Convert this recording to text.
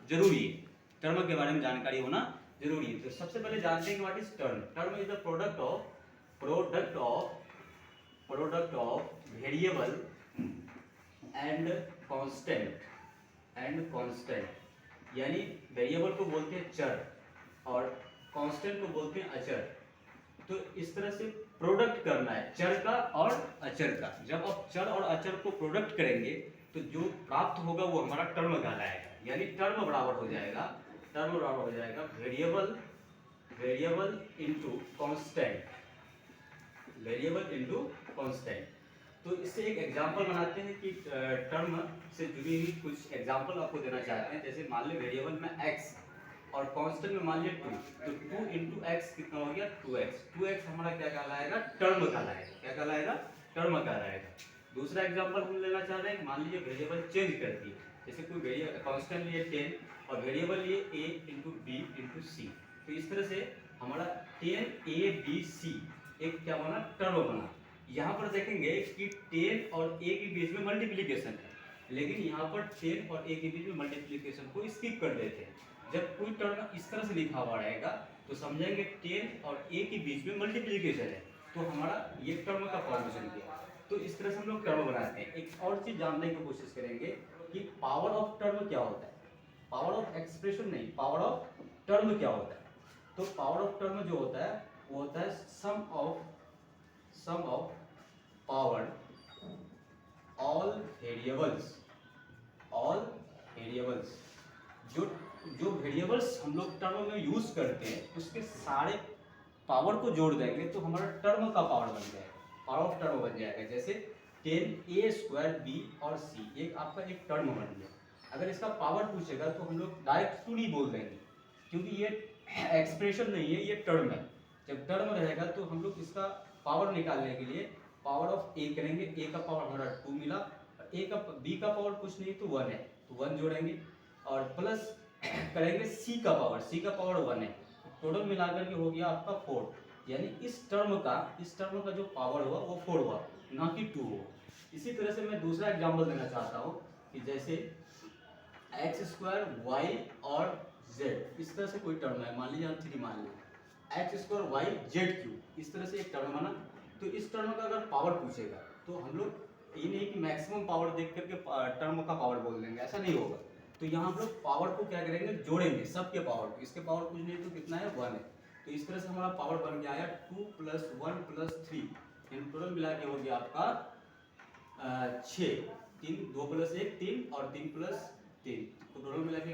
जरूरी है, टर्म के बारे में जानकारी होना जरूरी है। तो सबसे पहले जानते हैं कि what is term. Term is the product of variable and constant, यानी वेरिएबल को बोलते हैं चर और कांस्टेंट को बोलते हैं अचर। तो इस तरह से प्रोडक्ट करना है चर का और अचर का। जब आप चर और अचर को प्रोडक्ट करेंगे तो जो प्राप्त होगा वो हमारा टर्म कहलाएगा, यानी टर्म बराबर हो जाएगा वेरिएबल इनटू कांस्टेंट। तो इससे एक एग्जांपल बनाते हैं कि टर्म से जुड़ी हुई कुछ एग्जांपल आपको देना चाहते हैं। जैसे मान लीजिए वेरिएबल में x और कांस्टेंट में मान लीजिए 2, तो 2 इंटू एक्स कितना हो गया 2x। 2x हमारा क्या कहलाएगा, टर्म कहलाएगा। क्या कहलाएगा, टर्म कहलाएगा। दूसरा एग्जांपल हम लेना चाह रहे हैं, मान लीजिए वेरिएबल चेंज करती है। जैसे कोई वेरिएबल कांस्टेंट लिए 10 और वेरिएबल लिए a into b into c। तो इस तरह से हमारा 10abc एक क्या बना, टर्म बना। यहाँ पर देखेंगे कि 10 और a के बीच में मल्टीप्लिकेशन है, लेकिन यहाँ पर 10 और a के बीच में मल्टीप्लिकेशन को स्किप कर देते हैं। जब कोई टर्म इस तरह से लिखा हुआ रहेगा तो समझेंगे 10 और a के बीच में मल्टीप्लिकेशन है, तो हमारा ये टर्म का फॉर्मेशन किया। तो इस तरह से हम लोग टर्म बनाते हैं। एक और चीज जानने की कोशिश करेंगे कि पावर ऑफ टर्म क्या होता है। पावर ऑफ एक्सप्रेशन नहीं, पावर ऑफ टर्म क्या होता है। तो पावर ऑफ टर्म जो होता है वो होता है सम ऑफ पावर ऑल वेरिएबल्स। जो वेरिएबल्स हम लोग टर्म में यूज करते हैं उसके सारे पावर को जोड़ देंगे तो हमारा टर्म का पावर बन जाएगा, पावर ऑफ टर्म बन जाएगा। जैसे 10a² b और c एक आपका एक टर्म बन गया। अगर इसका पावर पूछेगा तो हम लोग डायरेक्ट 2d बोल देंगे, क्योंकि ये एक्सप्रेशन नहीं है, ये टर्म है। जब टर्म रहेगा तो हम लोग इसका पावर निकालने के लिए पावर ऑफ a करेंगे। a का पावर हमारा 2 मिला, b का पावर कुछ नहीं तो 1 है, तो 1 जोड़ेंगे और प्लस करेंगे c का पावर 1 है, टोटल मिलाकर के हो गया आपका 4। यानी इस टर्म का जो पावर हुआ वो 4 हुआ, ना कि 2 हुआ। इसी तरह से मैं दूसरा एग्जांपल देना चाहता हूँ कि जैसे x² y और z, इस तरह से कोई टर्म है, मान लीजिए हम 3 मान लीजिए x² y z³ इस तरह से एक टर्म बना। तो इस टर्म का अगर पावर पूछेगा तो हम लोग ये नहीं कि मैक्सिमम पावर देख करके टर्म का पावर बोल देंगे, ऐसा नहीं होगा। तो यहाँ हम लोग पावर को क्या करेंगे, जोड़ेंगे सबके पावर को। इसके पावर कुछ नहीं तो कितना है, 1 है। तो इस तरह से हमारा पावर बन गया है 2 + 1 + 3, इन टोटल मिला के हो गया आपका 6। 3 2 + 1 3 और 3 + 3, तो टोटल मिला के